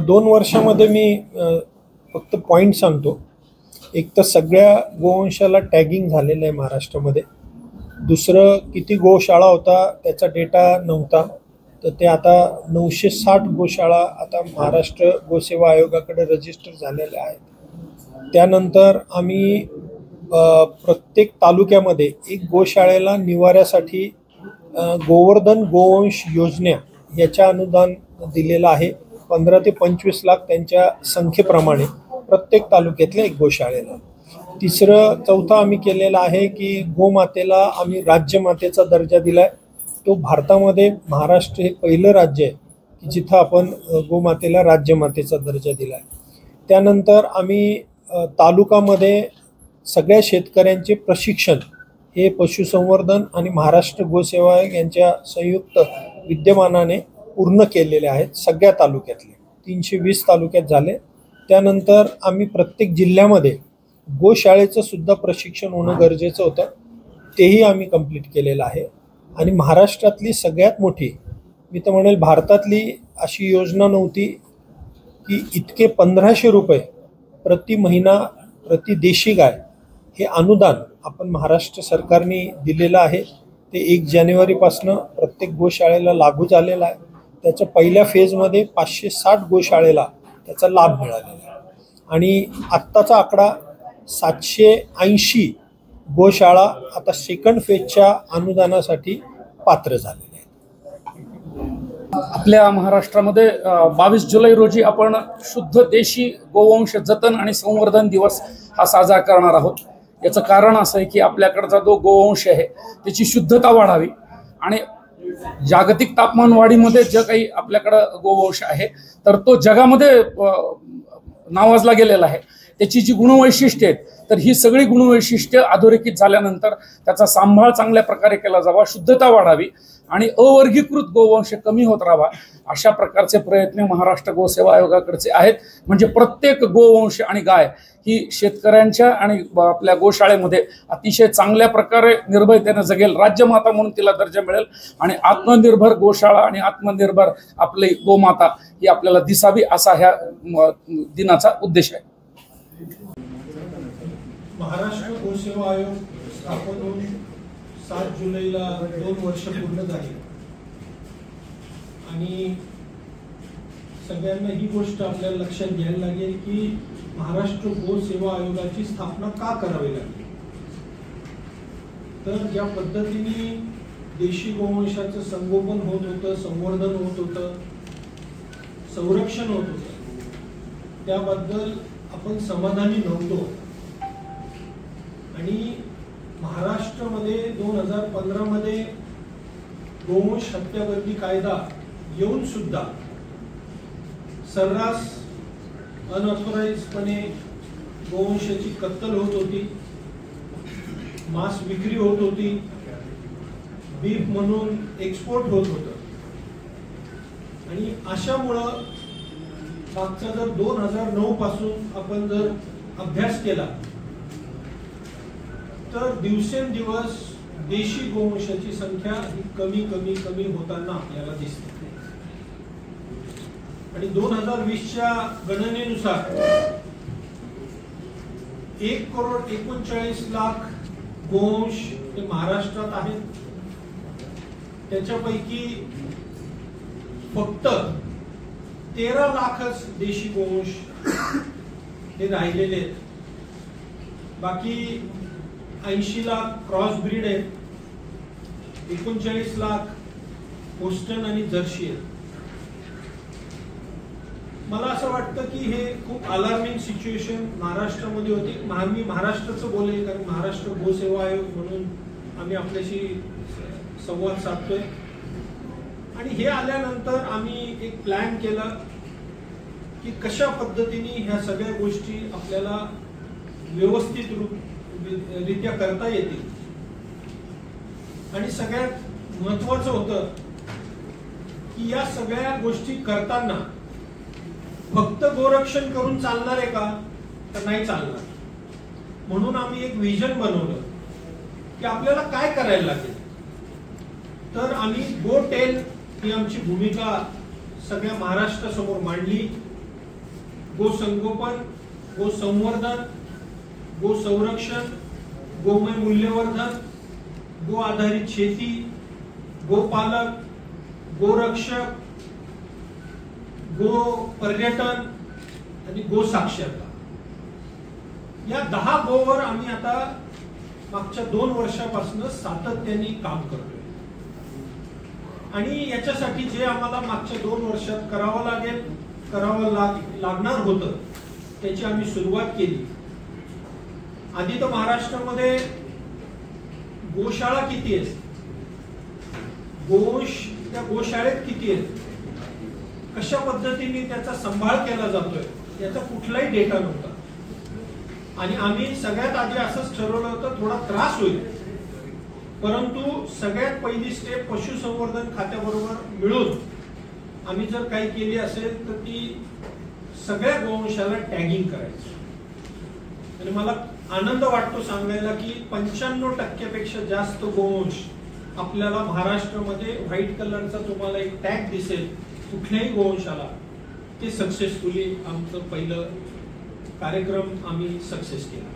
2 वर्षामध्ये मी फक्त पॉईंट सांगतो. एक तर सगळ्या गोवंशाला टॅगिंग झालेलं आहे महाराष्ट्रामध्ये. दुसरं किती गोशाळा होता त्याचा डेटा नव्हता, तर ते आता 960 गोशाळा आता महाराष्ट्र गोसेवा आयोगाकडे रजिस्टर झालेल्या आहेत. त्यानंतर आम्ही प्रत्येक तालुक्यामध्ये एक गोशाळेला निवाऱ्यासाठी गोवर्धन गोवंश योजना याच्या अनुदान दिलेलं आहे. 15 ते 25 लाख त्यांच्या संख्येप्रमाणे प्रत्येक तालुक्यातल्या एक गोशाळेला. चौथं आम्ही केलेलं आहे की गोमातेला आम्ही राज्यमातेचा दर्जा दिला आहे. तो भारतामध्ये महाराष्ट्र हे पहिलं राज्य आहे की जिथं आपण गोमातेला राज्यमातेचा दर्जा दिला आहे. त्यानंतर आम्ही तालुकामध्ये सगळ्या शेतकऱ्यांचे प्रशिक्षण हे पशुसंवर्धन आणि महाराष्ट्र गोसेवा आयोग यांच्या संयुक्त विद्यमानाने पूर्ण केलेले आहेत. सगळ्या तालुक्यातले 320 तालुक्यात झाले. त्यानंतर आम्ही प्रत्येक जिल्ह्यामध्ये गोशाळेचं सुद्धा प्रशिक्षण होणं गरजेचं होतं, तेही आम्ही कंप्लीट केलेलं आहे. आणि महाराष्ट्रातली सगळ्यात मोठी, मी तर म्हणेल भारतातली अशी योजना नव्हती की इतके 1500 रुपये प्रति महिना प्रति देशी गाय हे अनुदान आपण महाराष्ट्र सरकारने दिलेलं आहे. ते 1 जानेवारीपासनं प्रत्येक गोशाळेला लागू झालेलं आहे. त्याच्या पहिल्या फेजमध्ये 560 गोशाळेला त्याचा लाभ मिळालेला आहे. आणि आत्ताचा आकडा 780 गोशाळा आता सेकंड फेजच्या अनुदानासाठी पात्र झालेले आहेत. आपल्या महाराष्ट्रामध्ये 22 जुलै रोजी आपण शुद्ध देशी गोवंश जतन आणि संवर्धन दिवस हा साजरा करणार आहोत. याचं कारण असं आहे की आपल्याकडचा जो गोवंश आहे त्याची शुद्धता वाढावी आणि जागतिक तापमान वाढीमध्ये जे काही आपल्याकडं गोवंश आहे तर तो जगामध्ये नावाजला गेलेला आहे. त्याची जी गुणवैशिष्ट्ये आहेत तर ही सगळी गुणवैशिष्ट्ये अधोरेखित झाल्यानंतर त्याचा सांभाळ चांगल्या प्रकारे केला जावा, शुद्धता वाढावी आणि अवर्गीकृत गोवंश कमी होत राहावा, अशा प्रकारचे प्रयत्न महाराष्ट्र गोसेवा आयोगाकडचे आहेत. म्हणजे प्रत्येक गोवंश आणि गाय ही शेतकऱ्यांच्या आणि आपल्या गोशाळेमध्ये अतिशय चांगल्या प्रकारे निर्भयतेने जगेल, राज्यमाता म्हणून तिला दर्जा मिळेल आणि आत्मनिर्भर गोशाळा आणि आत्मनिर्भर आपली गोमाता ही आपल्याला दिसावी असा ह्या दिनाचा उद्देश आहे. महाराष्ट्र गोसेवा आयोग स्थापन होऊन 7 जुलैला 2 वर्ष पूर्ण झाली आणि सगळ्यांना ही गोष्ट आपल्याला लक्षात घ्यायला लागेल की महाराष्ट्र गोसेवा आयोगाची स्थापना का करावी लागली. तर ज्या पद्धतीने देशी गोवंशाचं संगोपन होत होतं, संवर्धन होत होतं, संरक्षण होत होतं, त्याबद्दल आपण समाधानी नव्हतो. आणि महाराष्ट्रामध्ये 2015 मध्ये गोवंश हत्याबंदी कायदा येऊन सुद्धा सर्रास अनऑथोराइजपणे गोवंशाची कत्तल होत होती, मांस विक्री होत होती, बीफ म्हणून एक्सपोर्ट होत होतं. आणि अशामुळं मागचा जर 2009 पासून आपण जर अभ्यास केला तर दिवसेंदिवस देशी गोवंशाची संख्या ही कमी कमी कमी होताना आपल्याला दिसते. आणि 2020च्या गणनेनुसार 1,39,00,000 गोवंश हे महाराष्ट्रात आहेत. त्याच्यापैकी फक्त 13 लाखच देशी गोवंश हे राहिलेले आहेत. बाकी 80 लाख क्रॉस ब्रीड आहेत, 39 लाख होस्टन आणि जर्सी आहेत. मला असं वाटतं की हे खूप अलार्मिंग सिच्युएशन महाराष्ट्रामध्ये होती. मी महाराष्ट्राचं बोलेल कारण महाराष्ट्र गोसेवा आयोग म्हणून आम्ही आपल्याशी संवाद साधतोय. आणि हे आल्यानंतर आम्ही एक प्लॅन केला की कशा पद्धतीने ह्या सगळ्या गोष्टी आपल्याला व्यवस्थित रित्या करता येतील. आणि सगळ्यात महत्वाचं होतं की या सगळ्या गोष्टी करताना फक्त गोरक्षण करून चालणार आहे का, तर नाही चालणार. म्हणून आम्ही एक विजन बनवलं की आपल्याला काय करायला लागेल. तर आम्ही गो टेल ही आमची भूमिका सगळ्या महाराष्ट्रासमोर मांडली. गोसंगोपन, गोसंवर्धन, गोसंरक्षण, गोमय मूल्यवर्धन, गो आधारित शेती, गोपालक, गोरक्षक, गो पर्यटन आणि गो साक्षरता या 10 गोवर आम्ही आता मागच्या 2 वर्षापासून सातत्याने काम करतोय. आणि याच्यासाठी जे आम्हाला मागच्या 2 वर्षात करावं लागणार होतं त्याची आम्ही सुरुवात केली. आधी तर महाराष्ट्रामध्ये गोशाळा किती आहेत, त्या गोशाळेत किती आहेत, कशा पद्धतीने त्याचा सांभाळ केला जातोय याचा कुठलाही डेटा नव्हता. आणि आम्ही सगळ्यात आधी असंच ठरवलं होतं थोडा त्रास होईल, परंतु सगळ्यात पहिली स्टेप पशुसंवर्धन खात्याबरोबर मिळून आम्ही जर काही केली असेल तर ती सगळ्या गोवंशाला टॅगिंग करायची. आणि मला आनंद वाटतो सांगायला की 95% पेक्षा जास्त गोवंश आपल्याला महाराष्ट्रामध्ये व्हाईट कलरचा तुम्हाला एक टॅग दिसेल कुठल्याही गोवंशाला, ते सक्सेसफुली आमचं पहिलं कार्यक्रम आम्ही सक्सेस केला.